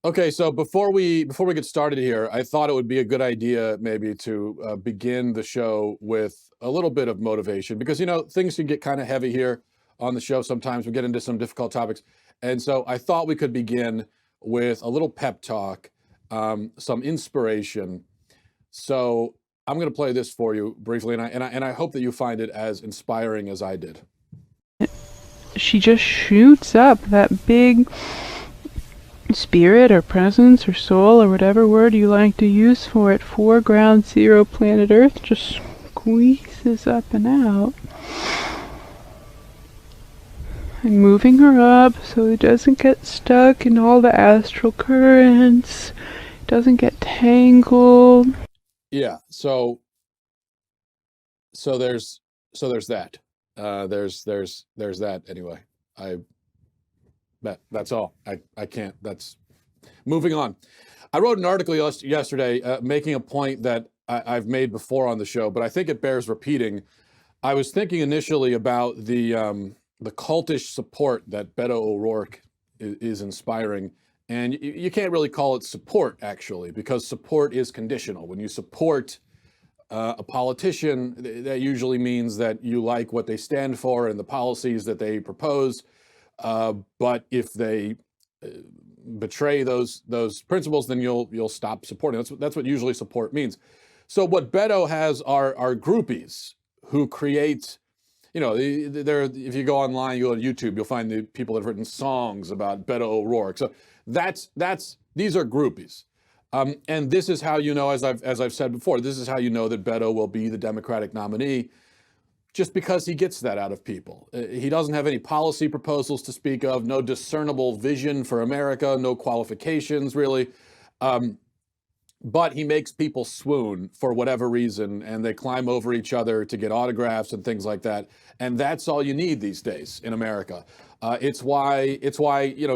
Okay, so before we get started here, I thought it would be a good idea maybe to begin the show with a little bit of motivation because things can get kind of heavy here on the show. Sometimes we get into some difficult topics, and so I thought we could begin with a little pep talk, some inspiration. So I'm going to play this for you briefly, and I hope that you find it as inspiring as I did. She just shoots up that big spirit or presence or soul or whatever word you like to use for it. Foreground zero planet Earth just squeezes up and out. And moving her up so it doesn't get stuck in all the astral currents, doesn't get tangled. Yeah. So there's that. There's that anyway. I that's all. I can't. That's moving on. I wrote an article yesterday making a point that I've made before on the show, but I think it bears repeating. I was thinking initially about the cultish support that Beto O'Rourke is inspiring, and you can't really call it support actually, because support is conditional. When you support a politician, that usually means that you like what they stand for and the policies that they propose. But if they betray those principles, then you'll stop supporting. That's what usually support means. So what Beto has are groupies who create. If you go online, you go to YouTube, you'll find the people that have written songs about Beto O'Rourke. So these are groupies. And this is how as I've said before, this is how you know that Beto will be the Democratic nominee, just because he gets that out of people. He doesn't have any policy proposals to speak of, no discernible vision for America, no qualifications really. But he makes people swoon for whatever reason, and they climb over each other to get autographs and things like that. And that's all you need these days in America. It's why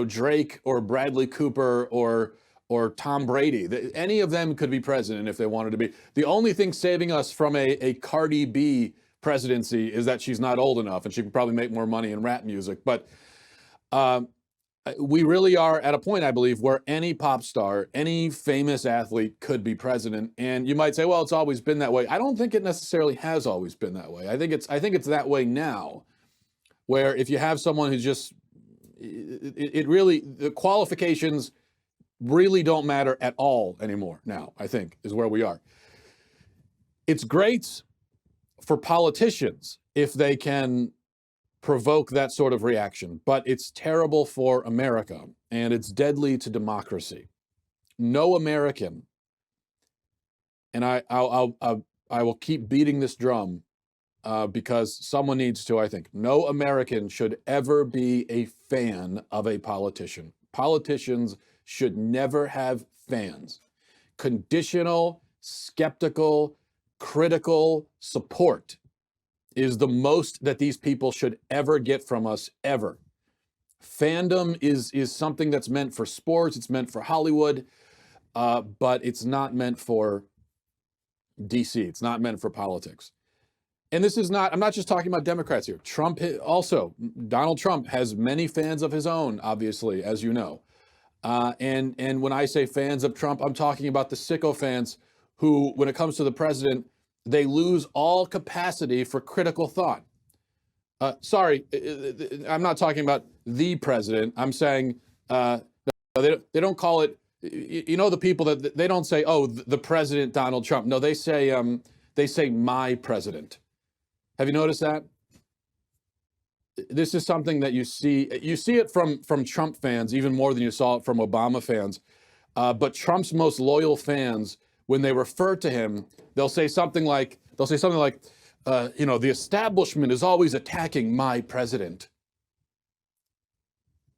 Drake or Bradley Cooper or Tom Brady, any of them could be president if they wanted to be. The only thing saving us from a Cardi B presidency is that she's not old enough, and she could probably make more money in rap music. But we really are at a point, I believe, where any pop star, any famous athlete could be president. And you might say, well, it's always been that way. I don't think it necessarily has always been that way. I think it's that way now, where if you have someone who's just, it really, the qualifications really don't matter at all anymore now, I think, is where we are. It's great for politicians if they can provoke that sort of reaction, but it's terrible for America and it's deadly to democracy. No American, and I will keep beating this drum because someone needs to. I think no American should ever be a fan of a politician. Politicians should never have fans. Conditional, skeptical, critical support is the most that these people should ever get from us, ever. Fandom is something that's meant for sports, it's meant for Hollywood, but it's not meant for DC, it's not meant for politics. And this is not, I'm not just talking about Democrats here. Trump also, Donald Trump has many fans of his own, obviously, as you know. And when I say fans of Trump, I'm talking about the sicko fans who, when it comes to the president, they lose all capacity for critical thought. Sorry, I'm not talking about the president. I'm saying they don't call it. The people that they don't say, "Oh, the president Donald Trump." No, they say "my president." Have you noticed that? This is something that you see. You see it from Trump fans even more than you saw it from Obama fans. But Trump's most loyal fans, when they refer to him, they'll say something like, the establishment is always attacking my president.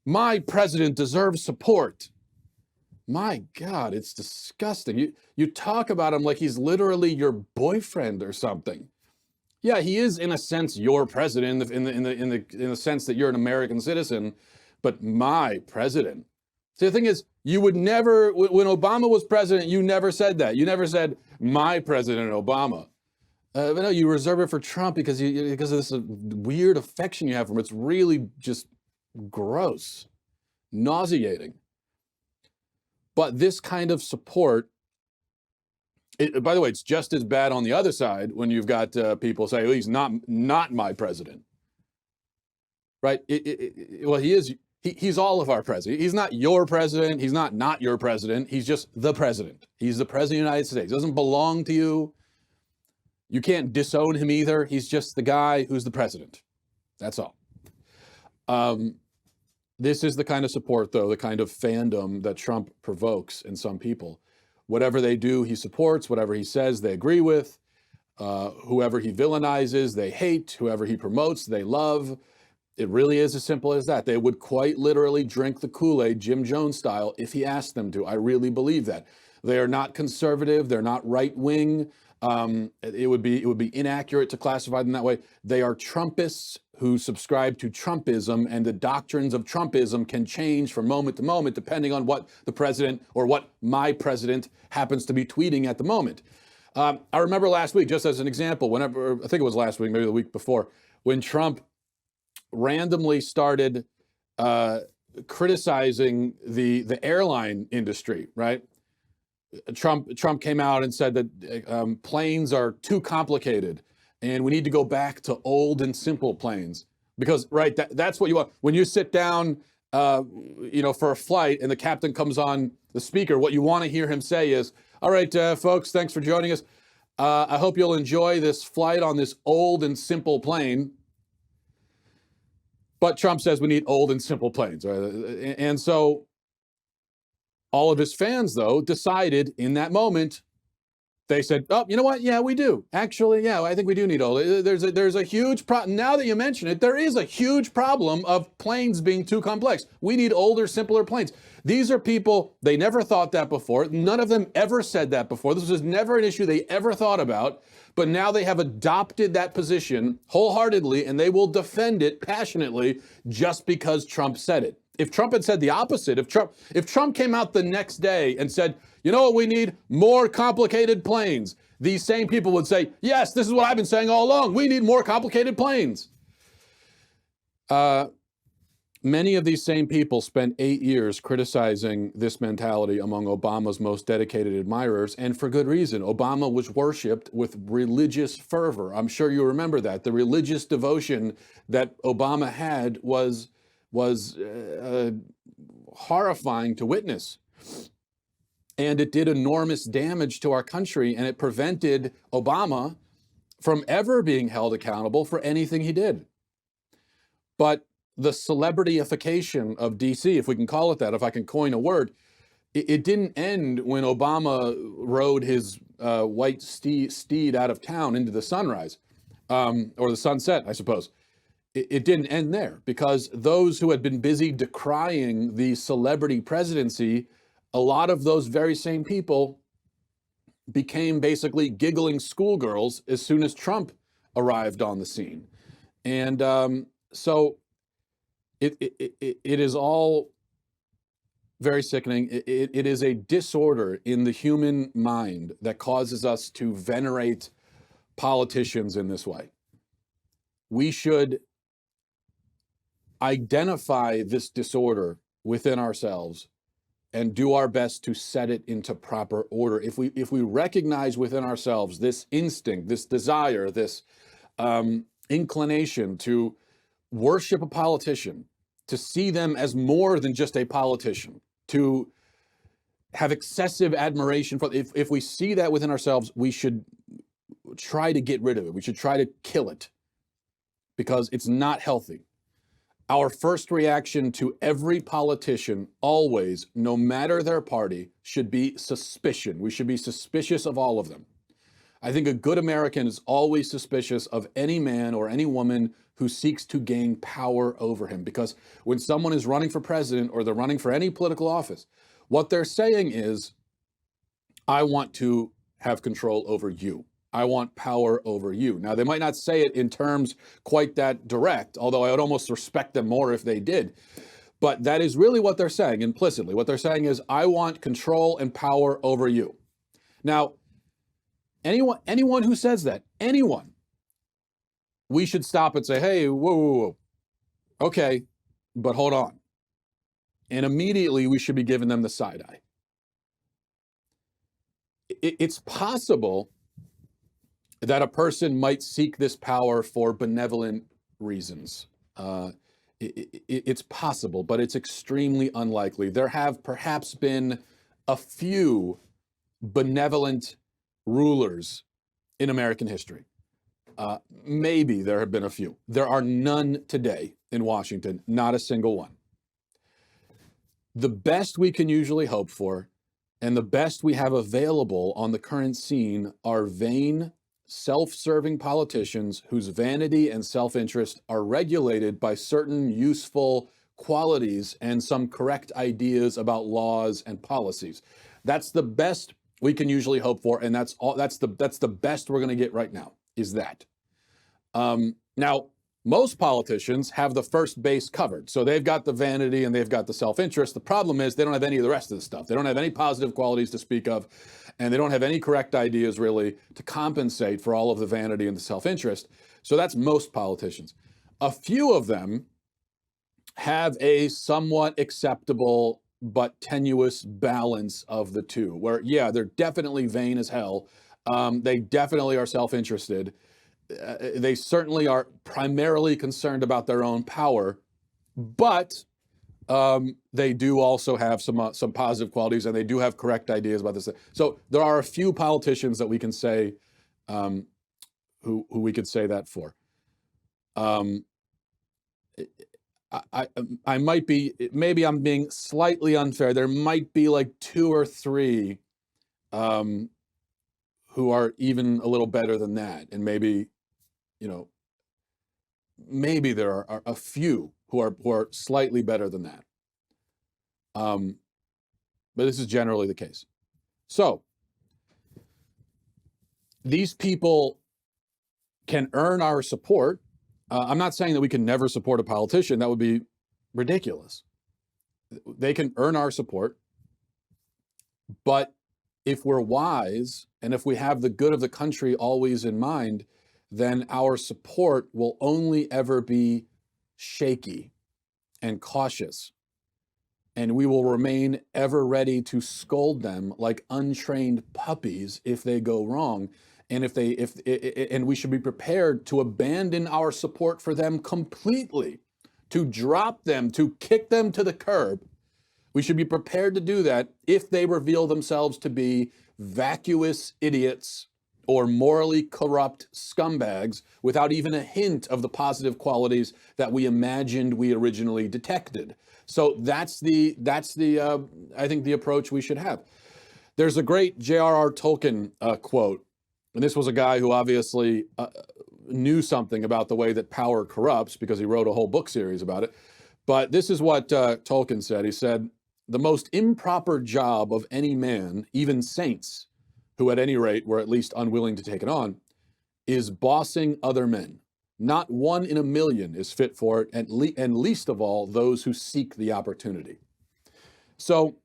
My president deserves support. My God, it's disgusting. You talk about him like he's literally your boyfriend or something. Yeah, he is in a sense your president in the sense that you're an American citizen, but my president. See, the thing is, you would never, when Obama was president, you never said that. You never said, my President Obama. But no, you reserve it for Trump because of this weird affection you have for him. It's really just gross, nauseating. But this kind of support, by the way, it's just as bad on the other side when you've got people say, oh, he's not my president, right? Well, he is. He's all of our president. He's not your president. He's not your president. He's just the president. He's the president of the United States. He doesn't belong to you. You can't disown him either. He's just the guy who's the president. That's all. This is the kind of support, though, the kind of fandom that Trump provokes in some people. Whatever they do, he supports. Whatever he says, they agree with. Whoever he villainizes, they hate. Whoever he promotes, they love. It really is as simple as that. They would quite literally drink the Kool-Aid, Jim Jones style, if he asked them to. I really believe that. They are not conservative. They're not right-wing. It would be inaccurate to classify them that way. They are Trumpists who subscribe to Trumpism, and the doctrines of Trumpism can change from moment to moment depending on what the president or what my president happens to be tweeting at the moment. I remember last week, just as an example, whenever, I think it was last week, maybe the week before, when Trump randomly started criticizing the airline industry, right? Trump came out and said that planes are too complicated and we need to go back to old and simple planes because, right, that's what you want. When you sit down, for a flight and the captain comes on the speaker, what you want to hear him say is, all right, folks, thanks for joining us. I hope you'll enjoy this flight on this old and simple plane. But Trump says we need old and simple planes, right? And so all of his fans, though, decided in that moment, they said, oh, you know what? Yeah, we do. Actually, yeah, I think we do need old. There's a huge problem. Now that you mention it, there is a huge problem of planes being too complex. We need older, simpler planes. These are people, they never thought that before. None of them ever said that before. This was never an issue they ever thought about. But now they have adopted that position wholeheartedly, and they will defend it passionately just because Trump said it. If Trump had said the opposite, if Trump came out the next day and said, you know what we need? More complicated planes. These same people would say, yes, this is what I've been saying all along. We need more complicated planes. Many of these same people spent 8 years criticizing this mentality among Obama's most dedicated admirers, and for good reason. Obama was worshipped with religious fervor. I'm sure you remember that. The religious devotion that Obama had was horrifying to witness. And it did enormous damage to our country, and it prevented Obama from ever being held accountable for anything he did. But the celebrityification of DC, if we can call it that, if I can coin a word, it didn't end when Obama rode his white steed out of town into the sunrise, or the sunset, I suppose. It didn't end there, because those who had been busy decrying the celebrity presidency, a lot of those very same people became basically giggling schoolgirls as soon as Trump arrived on the scene. And so it is all very sickening. It is a disorder in the human mind that causes us to venerate politicians in this way. We should identify this disorder within ourselves and do our best to set it into proper order. If we recognize within ourselves this instinct, this desire, this inclination to worship a politician, to see them as more than just a politician, to have excessive admiration for, if we see that within ourselves, we should try to get rid of it. We should try to kill it, because it's not healthy. Our first reaction to every politician, always, no matter their party, should be suspicion. We should be suspicious of all of them. I think a good American is always suspicious of any man or any woman who seeks to gain power over him. Because when someone is running for president or they're running for any political office, what they're saying is, I want to have control over you. I want power over you. Now, they might not say it in terms quite that direct, although I would almost respect them more if they did. But that is really what they're saying implicitly. What they're saying is, I want control and power over you. Now, anyone who says that, anyone, we should stop and say, hey, whoa. Okay, but hold on. And immediately we should be giving them the side eye. it's possible that a person might seek this power for benevolent reasons. It's possible, but it's extremely unlikely. There have perhaps been a few benevolent rulers in American history. Maybe there have been a few. There are none today in Washington, not a single one. The best we can usually hope for, and the best we have available on the current scene, are vain, self-serving politicians whose vanity and self-interest are regulated by certain useful qualities and some correct ideas about laws and policies. That's the best we can usually hope for, and that's the best we're going to get right now, is that. Now, most politicians have the first base covered. So they've got the vanity and they've got the self-interest. The problem is they don't have any of the rest of the stuff. They don't have any positive qualities to speak of, and they don't have any correct ideas really to compensate for all of the vanity and the self-interest. So that's most politicians. A few of them have a somewhat acceptable but tenuous balance of the two, where, yeah, they're definitely vain as hell. They definitely are self-interested. They certainly are primarily concerned about their own power, but they do also have some positive qualities, and they do have correct ideas about this. So there are a few politicians that we can say, who we could say that for. I might be, maybe I'm being slightly unfair. There might be like 2 or 3 who are even a little better than that, and maybe, you know, maybe there are a few who are slightly better than that. But this is generally the case. So these people can earn our support. I'm not saying that we can never support a politician. That would be ridiculous. They can earn our support, but if we're wise and if we have the good of the country always in mind, then our support will only ever be shaky and cautious, and we will remain ever ready to scold them like untrained puppies if they go wrong. And and we should be prepared to abandon our support for them completely, to drop them, to kick them to the curb. We should be prepared to do that if they reveal themselves to be vacuous idiots or morally corrupt scumbags without even a hint of the positive qualities that we imagined we originally detected. So that's the I think the approach we should have. There's a great J.R.R. Tolkien quote, and this was a guy who obviously knew something about the way that power corrupts because he wrote a whole book series about it. But this is what Tolkien said. He said, "The most improper job of any man, even saints, who at any rate were at least unwilling to take it on, is bossing other men. Not 1 in a million is fit for it, and least of all those who seek the opportunity." So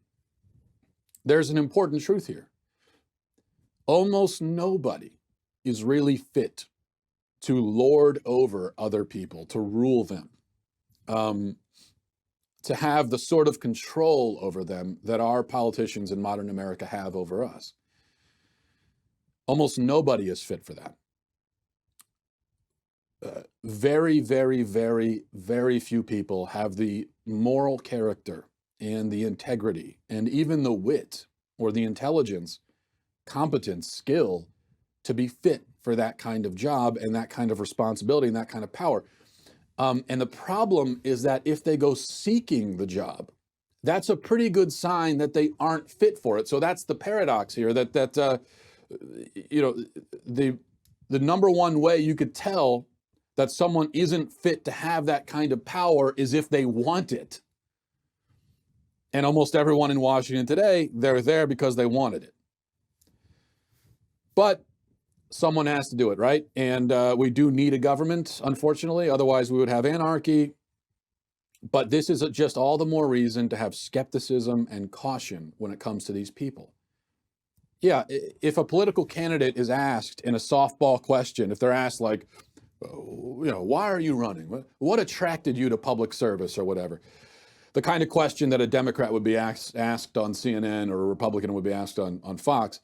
there's an important truth here. Almost nobody is really fit to lord over other people, to rule them, to have the sort of control over them that our politicians in modern America have over us. Almost nobody is fit for that. Very, very, very, very few people have the moral character and the integrity and even the wit or the intelligence, competence, skill to be fit for that kind of job and that kind of responsibility and that kind of power. And the problem is that if they go seeking the job, that's a pretty good sign that they aren't fit for it. So that's the paradox here, that you know, the number one way you could tell that someone isn't fit to have that kind of power is if they want it. And almost everyone in Washington today, they're there because they wanted it. But someone has to do it, right? And we do need a government, unfortunately. Otherwise, we would have anarchy. But this is just all the more reason to have skepticism and caution when it comes to these people. Yeah, if a political candidate is asked in a softball question, if they're asked like, you know, why are you running? What attracted you to public service or whatever? The kind of question that a Democrat would be asked on CNN or a Republican would be asked on Fox.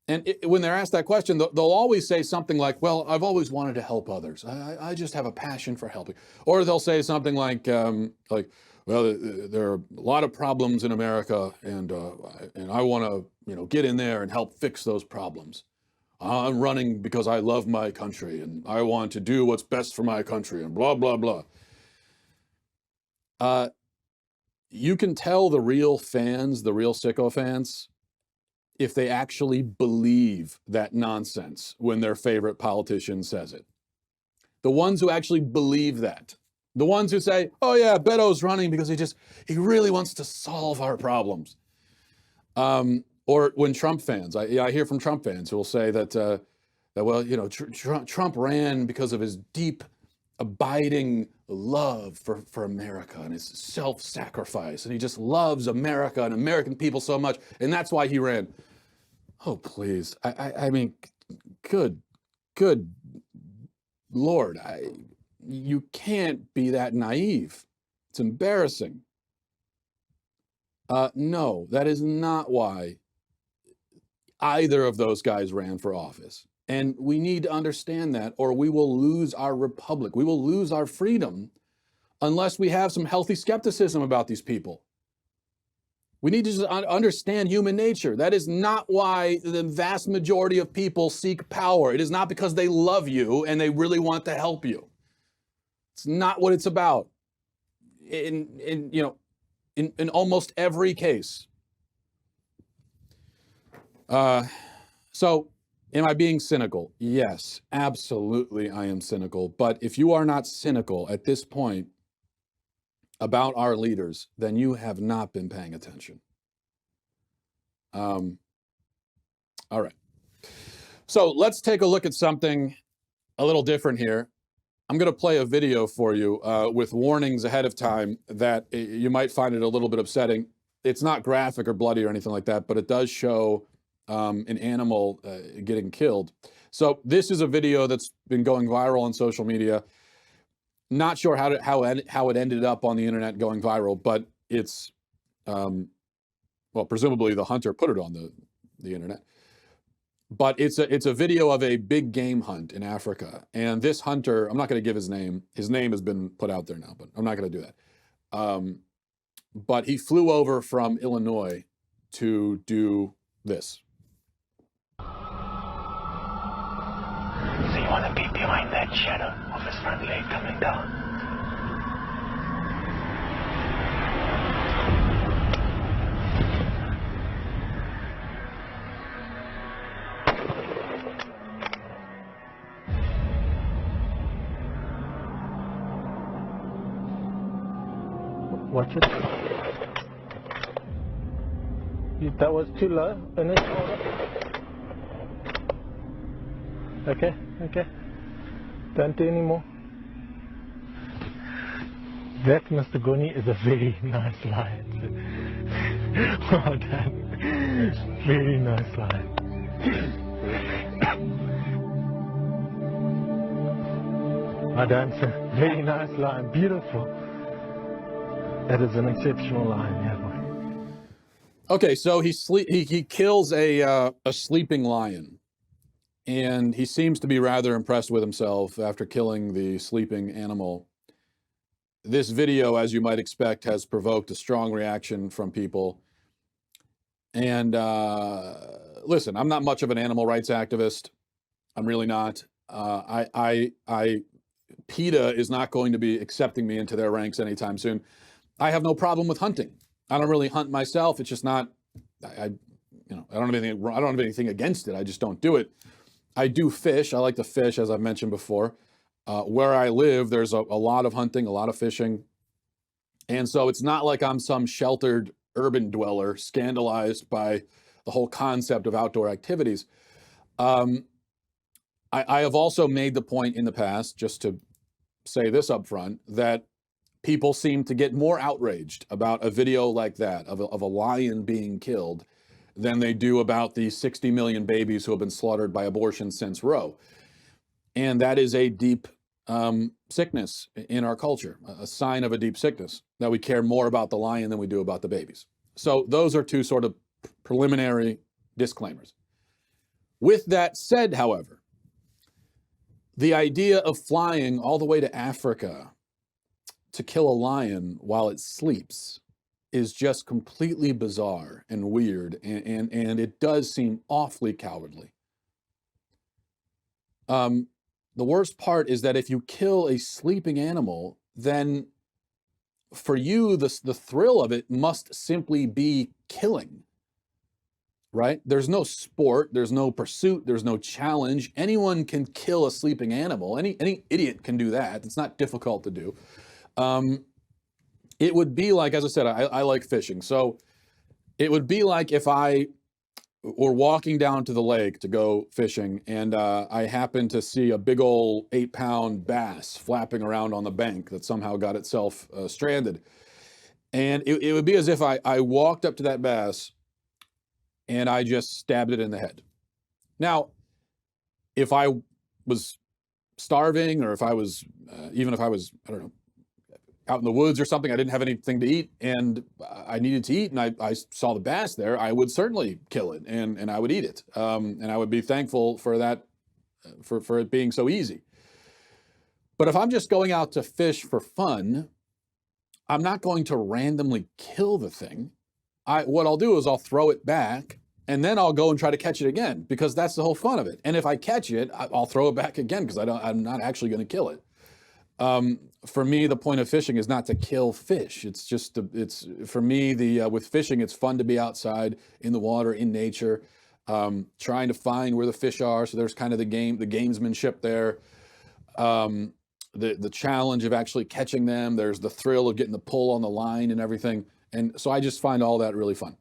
And when they're asked that question, they'll always say something like, well, I've always wanted to help others. I just have a passion for helping. Or they'll say something like, well, there are a lot of problems in America, and I want to, get in there and help fix those problems. I'm running because I love my country, and I want to do what's best for my country, and blah, blah, blah. You can tell the real fans, the real sicko fans, if they actually believe that nonsense when their favorite politician says it. The ones who actually believe that. The ones who say, oh yeah, Beto's running because he really wants to solve our problems. Or when Trump fans, I hear from Trump fans who will say that well, Trump ran because of his deep, abiding love for America and his self-sacrifice. And he just loves America and American people so much. And that's why he ran. Oh, please. I mean, good Lord. You can't be that naive. It's embarrassing. No, that is not why either of those guys ran for office. And we need to understand that, or we will lose our republic. We will lose our freedom unless we have some healthy skepticism about these people. We need to just understand human nature. That is not why the vast majority of people seek power. It is not because they love you and they really want to help you. It's not what it's about. In almost every case. So, am I being cynical? Yes, absolutely I am cynical. But if you are not cynical at this point about our leaders, then you have not been paying attention. All right. So let's take a look at something a little different here. I'm going to play a video for you with warnings ahead of time that you might find it a little bit upsetting. It's not graphic or bloody or anything like that, but it does show an animal getting killed. So this is a video that's been going viral on social media. Not sure how it ended up on the internet going viral, but it's well, presumably the hunter put it on the internet. But it's a video of a big game hunt in Africa, and this hunter, I'm not going to give his name. His name has been put out there now, but I'm not going to do that. But he flew over from Illinois to do this. So you want to be behind that shadow of his front leg coming down. Watch it. That was too low. And then hold up. Okay. Don't do any more. That, Mr. Goni, is a very nice lion. Well done. Very nice lion. Well done, sir. Very nice lion. Beautiful. That is an exceptional lion, yeah, boy. Okay, so he kills a sleeping lion, and he seems to be rather impressed with himself after killing the sleeping animal. This video, as you might expect, has provoked a strong reaction from people. And listen, I'm not much of an animal rights activist. I'm really not. PETA is not going to be accepting me into their ranks anytime soon. I have no problem with hunting. I don't really hunt myself. It's just not, I don't have anything against it. I just don't do it. I do fish. I like to fish, as I've mentioned before. Where I live, there's a lot of hunting, a lot of fishing. And so it's not like I'm some sheltered urban dweller scandalized by the whole concept of outdoor activities. I have also made the point in the past, just to say this up front, that people seem to get more outraged about a video like that of a lion being killed than they do about the 60 million babies who have been slaughtered by abortion since Roe. And that is a deep sickness in our culture, a sign of a deep sickness, that we care more about the lion than we do about the babies. So those are two sort of preliminary disclaimers. With that said, however, the idea of flying all the way to Africa to kill a lion while it sleeps is just completely bizarre and weird, and it does seem awfully cowardly. The worst part is that if you kill a sleeping animal, then for you, the thrill of it must simply be killing, right? There's no sport, there's no pursuit, there's no challenge. Anyone can kill a sleeping animal. Any idiot can do that. It's not difficult to do. It would be like, as I said, I like fishing. So it would be like if I were walking down to the lake to go fishing and I happened to see a big old 8-pound bass flapping around on the bank that somehow got itself stranded. And it would be as if I walked up to that bass and I just stabbed it in the head. Now, if I was starving, or if I was, even if I was, I don't know, out in the woods or something, I didn't have anything to eat and I needed to eat, and I saw the bass there, I would certainly kill it and I would eat it. And I would be thankful for that, for it being so easy. But if I'm just going out to fish for fun, I'm not going to randomly kill the thing. What I'll do is I'll throw it back and then I'll go and try to catch it again, because that's the whole fun of it. And if I catch it, I'll throw it back again because I'm not actually going to kill it. For me, the point of fishing is not to kill fish. It's just, for me, with fishing, it's fun to be outside in the water, in nature, trying to find where the fish are. So there's kind of the gamesmanship there. The challenge of actually catching them. There's the thrill of getting the pull on the line and everything. And so I just find all that really fun.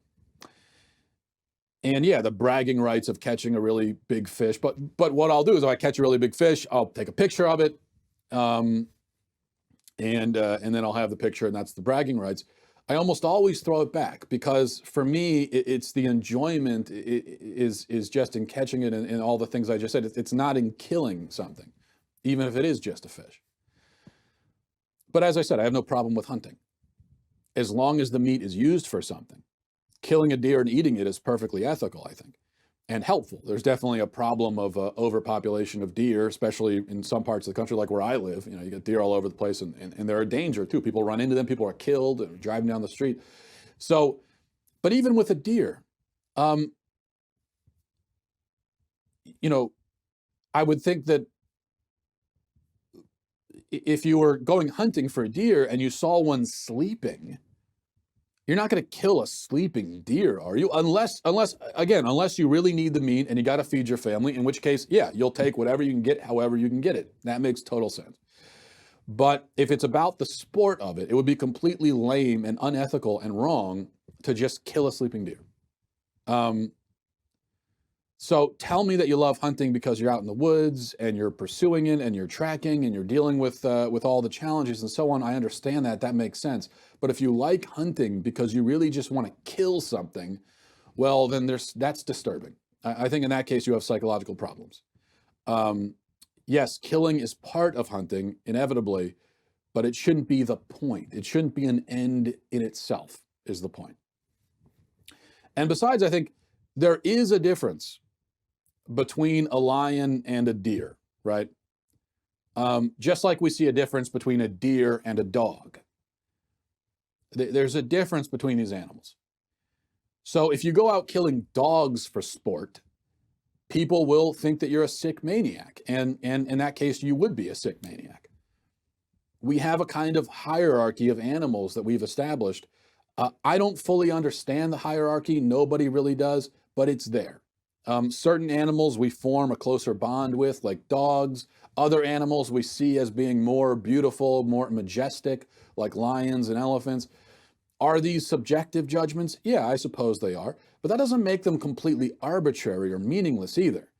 And yeah, the bragging rights of catching a really big fish. But what I'll do is if I catch a really big fish, I'll take a picture of it. And then I'll have the picture, and that's the bragging rights. I almost always throw it back because for me, it's the enjoyment is just in catching it and all the things I just said. It's not in killing something, even if it is just a fish. But as I said, I have no problem with hunting. As long as the meat is used for something. Killing a deer and eating it is perfectly ethical, I think, and helpful. There's definitely a problem of overpopulation of deer, especially in some parts of the country, like where I live. You know, you get deer all over the place, and they're a danger too. People run into them, people are killed, and driving down the street. So, but even with a deer, you know, I would think that if you were going hunting for a deer and you saw one sleeping, you're not going to kill a sleeping deer, are you? Unless you really need the meat and you got to feed your family, in which case, yeah, you'll take whatever you can get, however you can get it. That makes total sense. But if it's about the sport of it, it would be completely lame and unethical and wrong to just kill a sleeping deer. So tell me that you love hunting because you're out in the woods and you're pursuing it and you're tracking and you're dealing with all the challenges and so on. I understand that. That makes sense. But if you like hunting because you really just want to kill something, well, then that's disturbing. I think in that case, you have psychological problems. Yes, killing is part of hunting, inevitably, but it shouldn't be the point. It shouldn't be an end in itself, is the point. And besides, I think there is a difference between a lion and a deer, right? Just like we see a difference between a deer and a dog. There's a difference between these animals. So if you go out killing dogs for sport, people will think that you're a sick maniac. And in that case, you would be a sick maniac. We have a kind of hierarchy of animals that we've established. I don't fully understand the hierarchy. Nobody really does, but it's there. Certain animals we form a closer bond with, like dogs. Other animals we see as being more beautiful, more majestic, like lions and elephants. Are these subjective judgments? Yeah, I suppose they are. But that doesn't make them completely arbitrary or meaningless either.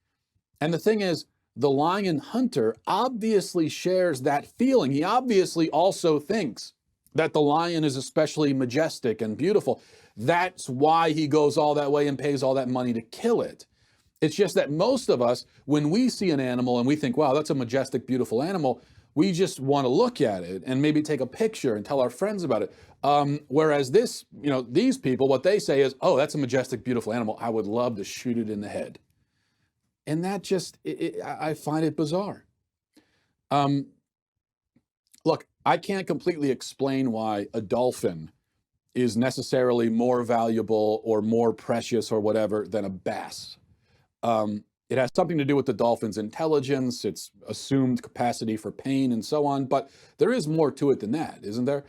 And the thing is, the lion hunter obviously shares that feeling. He obviously also thinks that the lion is especially majestic and beautiful. That's why he goes all that way and pays all that money to kill it. It's just that most of us, when we see an animal and we think, wow, that's a majestic, beautiful animal, we just want to look at it and maybe take a picture and tell our friends about it. Whereas these people, what they say is, oh, that's a majestic, beautiful animal. I would love to shoot it in the head. And that just, I find it bizarre. Look, I can't completely explain why a dolphin is necessarily more valuable or more precious or whatever than a bass. It has something to do with the dolphin's intelligence, its assumed capacity for pain and so on, but there is more to it than that, isn't there?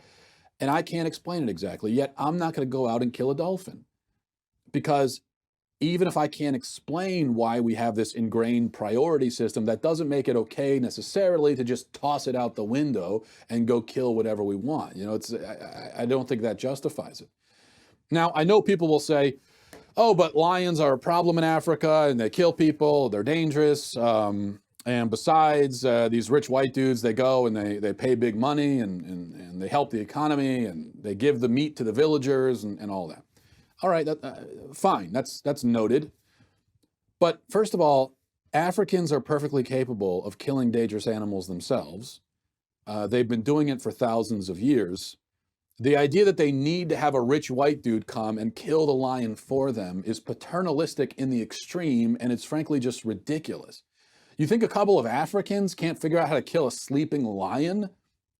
And I can't explain it exactly, yet I'm not going to go out and kill a dolphin. Because even if I can't explain why we have this ingrained priority system, that doesn't make it okay necessarily to just toss it out the window and go kill whatever we want. You know, I don't think that justifies it. Now, I know people will say, oh, but lions are a problem in Africa and they kill people, they're dangerous. And besides, these rich white dudes, they go and they pay big money and they help the economy and they give the meat to the villagers and all that. All right, fine, that's noted. But first of all, Africans are perfectly capable of killing dangerous animals themselves. They've been doing it for thousands of years. The idea that they need to have a rich white dude come and kill the lion for them is paternalistic in the extreme, and it's frankly just ridiculous. You think a couple of Africans can't figure out how to kill a sleeping lion?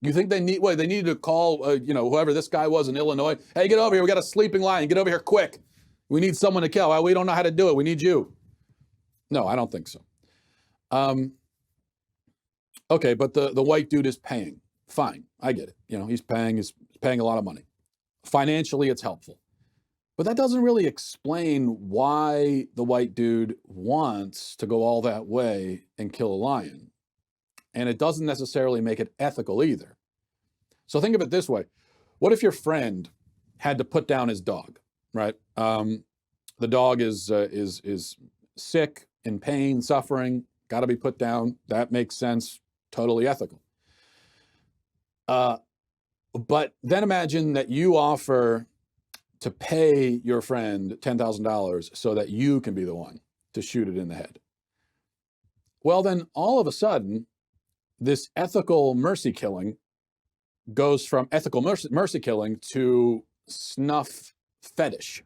You think they need, they needed to call, whoever this guy was in Illinois, hey, get over here, we got a sleeping lion, get over here quick. We need someone to kill. Well, we don't know how to do it, we need you. No, I don't think so. Okay, but the white dude is paying. Fine, I get it. He's paying a lot of money. Financially, it's helpful. But that doesn't really explain why the white dude wants to go all that way and kill a lion. And it doesn't necessarily make it ethical either. So think of it this way. What if your friend had to put down his dog, right? The dog is sick, in pain, suffering, got to be put down. That makes sense, totally ethical. But then imagine that you offer to pay your friend $10,000 so that you can be the one to shoot it in the head. Well, then all of a sudden, this ethical mercy killing goes from ethical mercy killing to snuff fetish.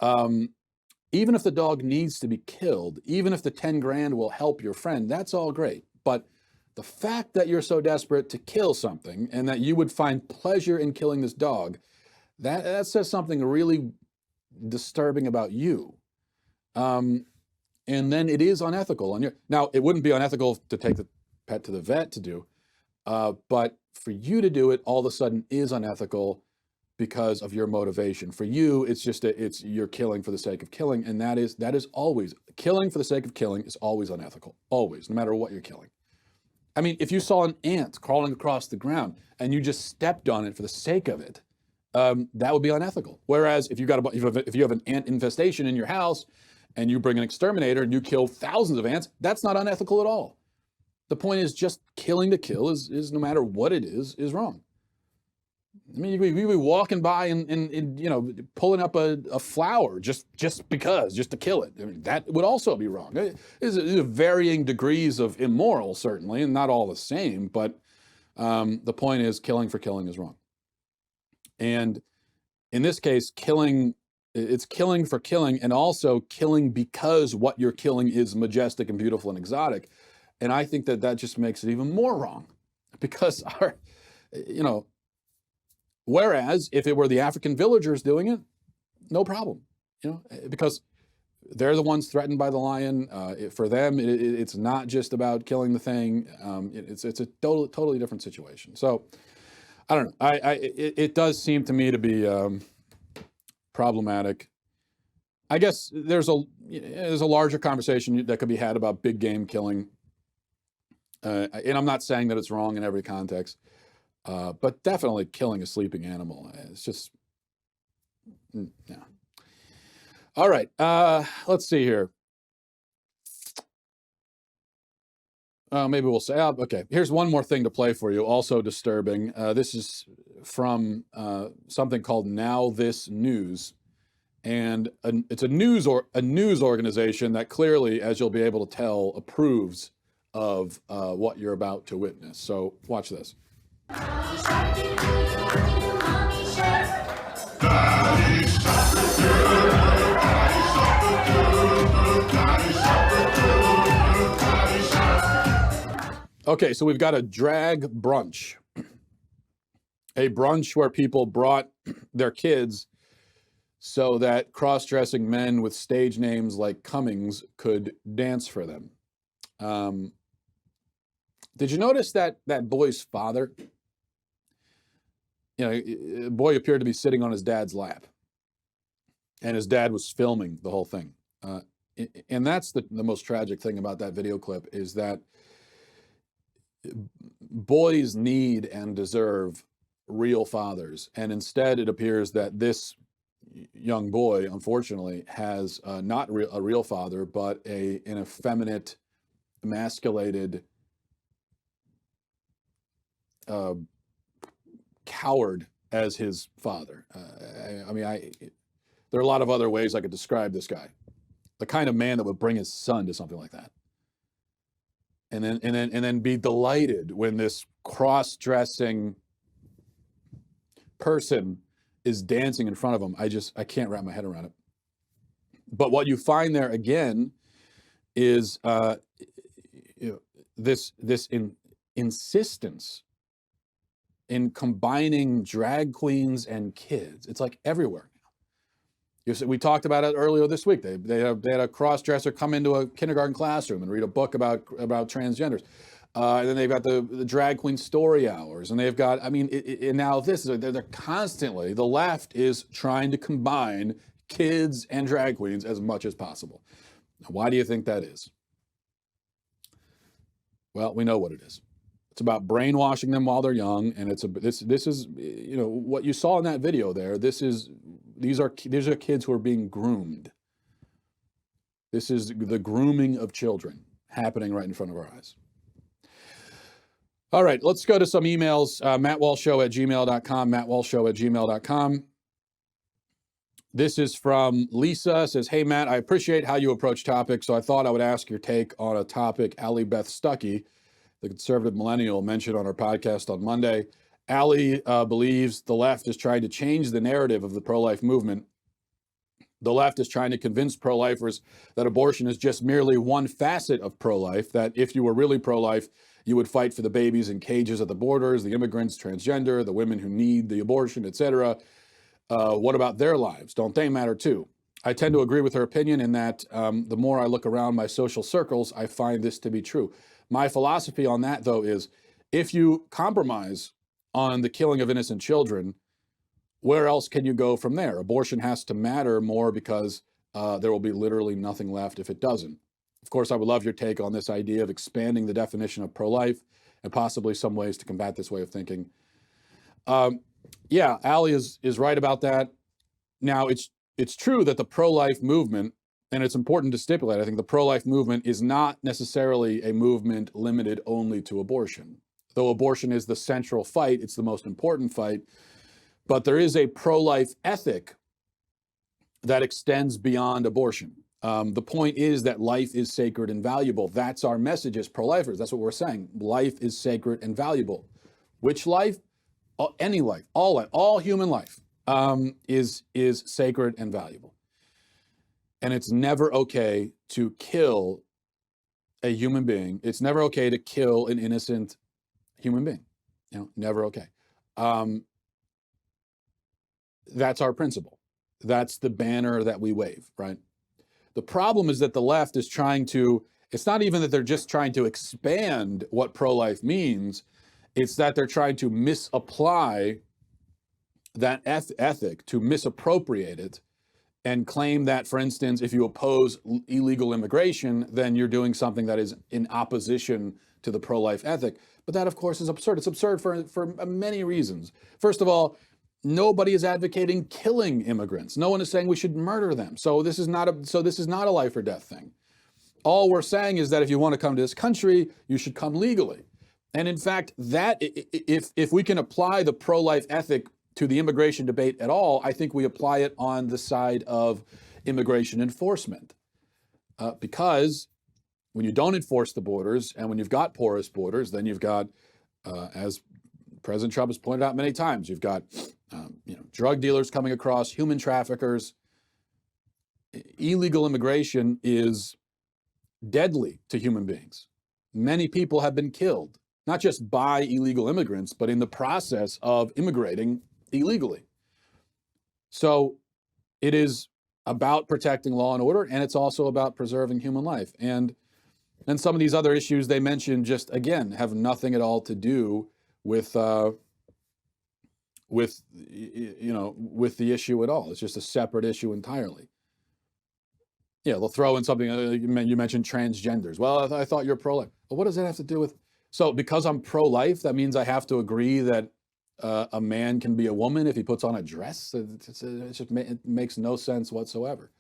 Even if the dog needs to be killed, even if the 10 grand will help your friend, that's all great. But the fact that you're so desperate to kill something and that you would find pleasure in killing this dog, that says something really disturbing about you. And then it is unethical. Now, it wouldn't be unethical to take the pet to the vet to do, but for you to do it all of a sudden is unethical because of your motivation. For you, it's just you're killing for the sake of killing, and that is always, killing for the sake of killing is always unethical, always, no matter what you're killing. I mean, if you saw an ant crawling across the ground and you just stepped on it for the sake of it, that would be unethical. Whereas if you have an ant infestation in your house and you bring an exterminator and you kill thousands of ants, that's not unethical at all. The point is just killing to kill is no matter what it is wrong. I mean, you could be walking by and pulling up a flower just to kill it. I mean, that would also be wrong. There's varying degrees of immoral, certainly, and not all the same, but the point is killing for killing is wrong. And in this case, it's killing for killing and also killing because what you're killing is majestic and beautiful and exotic. And I think that just makes it even more wrong because whereas if it were the African villagers doing it, no problem, because they're the ones threatened by the lion. For them, it's not just about killing the thing. It's a totally different situation. So I don't know. It does seem to me to be problematic. I guess there's a larger conversation that could be had about big game killing. And I'm not saying that it's wrong in every context, but definitely killing a sleeping animal. It's just, yeah. All right, let's see here. Maybe we'll say, okay, here's one more thing to play for you, also disturbing. This is from something called Now This News. And it's a news organization that clearly, as you'll be able to tell, approves of what you're about to witness. So watch this. Okay, so we've got a drag brunch. A brunch where people brought their kids so that cross-dressing men with stage names like Cummings could dance for them. Did you notice that boy's father? The boy appeared to be sitting on his dad's lap, and his dad was filming the whole thing. And that's the most tragic thing about that video clip, is that boys need and deserve real fathers. And instead, it appears that this young boy, unfortunately, has not a real father, but an effeminate, emasculated coward as his father. There are a lot of other ways I could describe this guy. The kind of man that would bring his son to something like that. And then be delighted when this cross-dressing person is dancing in front of him. I can't wrap my head around it. But what you find there again is this insistence in combining drag queens and kids. It's like everywhere now. We talked about it earlier this week. They had a cross-dresser come into a kindergarten classroom and read a book about transgenders. And then they've got the drag queen story hours, and they've got, and now they're constantly, the left is trying to combine kids and drag queens as much as possible. Now, why do you think that is? Well, we know what it is. It's about brainwashing them while they're young, and this is what you saw in that video there. These are kids who are being groomed. This is the grooming of children happening right in front of our eyes. All right, let's go to some emails. MattWalshShow@gmail.com, MattWalshShow@gmail.com. This is from Lisa. Says, hey, Matt, I appreciate how you approach topics, so I thought I would ask your take on a topic Allie Beth Stuckey, the conservative millennial, mentioned on our podcast on Monday. Allie believes the left is trying to change the narrative of the pro-life movement. The left is trying to convince pro-lifers that abortion is just merely one facet of pro-life, that if you were really pro-life, you would fight for the babies in cages at the borders, the immigrants, transgender, the women who need the abortion, etc. What about their lives? Don't they matter too? I tend to agree with her opinion in that the more I look around my social circles, I find this to be true. My philosophy on that, though, is if you compromise on the killing of innocent children, where else can you go from there? Abortion has to matter more because there will be literally nothing left if it doesn't. Of course, I would love your take on this idea of expanding the definition of pro-life and possibly some ways to combat this way of thinking. Yeah, Allie is right about that. Now, it's true that the pro-life movement, and it's important to stipulate, I think the pro-life movement is not necessarily a movement limited only to abortion. Though abortion is the central fight, it's the most important fight, but there is a pro-life ethic that extends beyond abortion. The point is that life is sacred and valuable. That's our message as pro-lifers. That's what we're saying. Life is sacred and valuable. Which life? Any life, all human life is sacred and valuable. And it's never okay to kill a human being. It's never okay to kill an innocent human being. Never okay. That's our principle. That's the banner that we wave, right? The problem is that the left is trying to, it's not even that they're just trying to expand what pro-life means, it's that they're trying to misapply that ethic, to misappropriate it, and claim that, for instance, if you oppose illegal immigration, then you're doing something that is in opposition to the pro-life ethic. But that, of course, is absurd. It's absurd for many reasons. First of all, nobody is advocating killing immigrants. No one is saying we should murder them. So this is not a life or death thing. All we're saying is that if you want to come to this country, you should come legally. And in fact, that if we can apply the pro-life ethic to the immigration debate at all, I think we apply it on the side of immigration enforcement. Because when you don't enforce the borders and when you've got porous borders, then you've got, as President Trump has pointed out many times, you've got drug dealers coming across, human traffickers. Illegal immigration is deadly to human beings. many people have been killed, not just by illegal immigrants, but in the process of immigrating illegally. So it is about protecting law and order, and it's also about preserving human life. And some of these other issues they mentioned just, again, have nothing at all to do with with the issue at all. It's just a separate issue entirely. Yeah, they'll throw in something, you mentioned transgenders. Well, I thought you're pro-life. Well, what does that have to do with? So because I'm pro-life, that means I have to agree that a man can be a woman if he puts on a dress? It makes no sense whatsoever.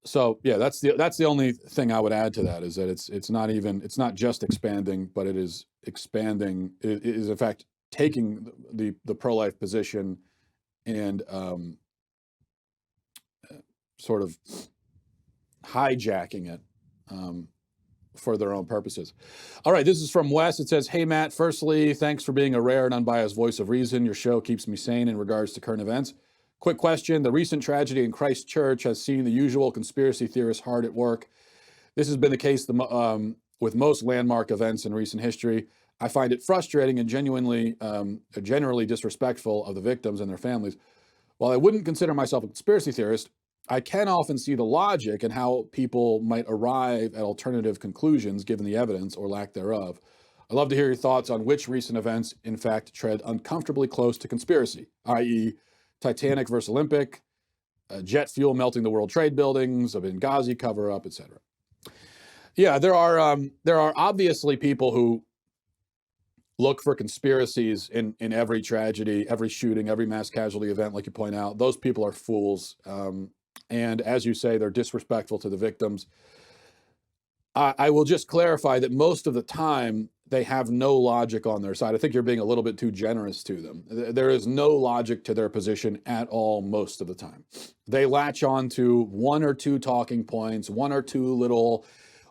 So yeah, that's the only thing I would add to that, is that it's not just expanding, but it is expanding. It is in fact taking the pro-life position and sort of hijacking it for their own purposes. All right, this is from Wes. It says, "Hey Matt, firstly, thanks for being a rare and unbiased voice of reason. Your show keeps me sane in regards to current events. Quick question. The recent tragedy in Christchurch has seen the usual conspiracy theorists hard at work. This has been the case with most landmark events in recent history. I find it frustrating and generally disrespectful of the victims and their families. While I wouldn't consider myself a conspiracy theorist, I can often see the logic in how people might arrive at alternative conclusions given the evidence or lack thereof. I'd love to hear your thoughts on which recent events, in fact, tread uncomfortably close to conspiracy, i.e., Titanic versus Olympic, jet fuel melting the World Trade buildings, a Benghazi cover-up, etc." Yeah, there are obviously people who look for conspiracies in every tragedy, every shooting, every mass casualty event, like you point out. Those people are fools. And as you say, they're disrespectful to the victims. I will just clarify that most of the time, they have no logic on their side. I think you're being a little bit too generous to them. There is no logic to their position at all most of the time. They latch on to one or two talking points, one or two little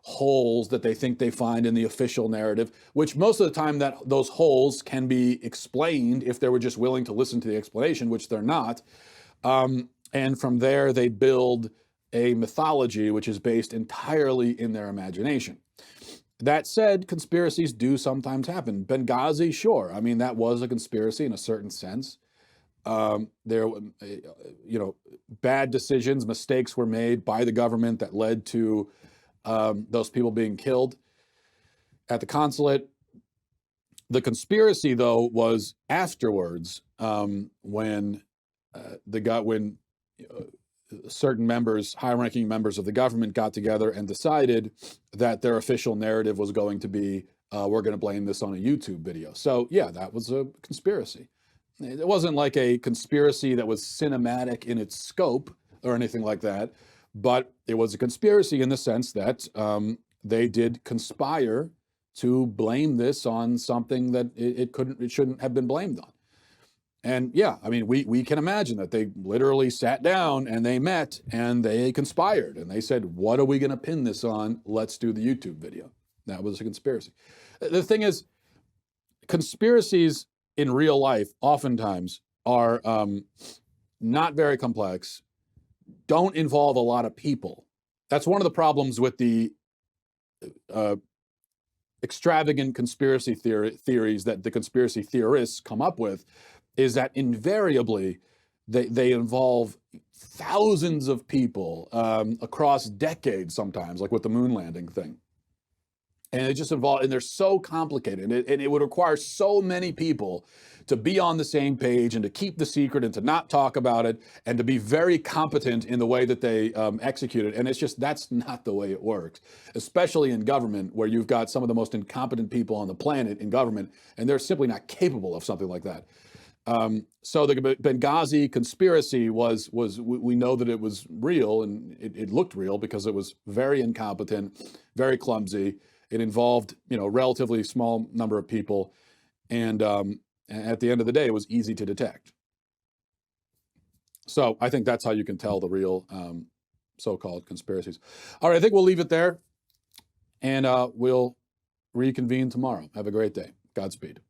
holes that they think they find in the official narrative, which most of the time that those holes can be explained if they were just willing to listen to the explanation, which they're not. And from there, they build a mythology which is based entirely in their imagination. That said, conspiracies do sometimes happen. Benghazi, sure. I mean, that was a conspiracy in a certain sense. There, bad decisions, mistakes were made by the government that led to those people being killed at the consulate. The conspiracy, though, was afterwards when certain members, high-ranking members of the government, got together and decided that their official narrative was going to be, we're going to blame this on a YouTube video. So yeah, that was a conspiracy. It wasn't like a conspiracy that was cinematic in its scope or anything like that, but it was a conspiracy in the sense that they did conspire to blame this on something that it shouldn't have been blamed on. And yeah, I mean, we can imagine that they literally sat down and they met and they conspired and they said, what are we going to pin this on? Let's do the YouTube video. That was a conspiracy. The thing is, conspiracies in real life oftentimes are not very complex, don't involve a lot of people. That's one of the problems with the extravagant conspiracy theories that the conspiracy theorists come up with, is that invariably they involve thousands of people across decades sometimes, like with the moon landing thing. And it just involves, and they're so complicated, and it would require so many people to be on the same page and to keep the secret and to not talk about it and to be very competent in the way that they execute it. And it's just, that's not the way it works, especially in government, where you've got some of the most incompetent people on the planet in government, and they're simply not capable of something like that. So the Benghazi conspiracy was we know that it was real, and it looked real because it was very incompetent, very clumsy. It involved, a relatively small number of people, and at the end of the day, it was easy to detect. So I think that's how you can tell the real so-called conspiracies. All right, I think we'll leave it there, and we'll reconvene tomorrow. Have a great day. Godspeed.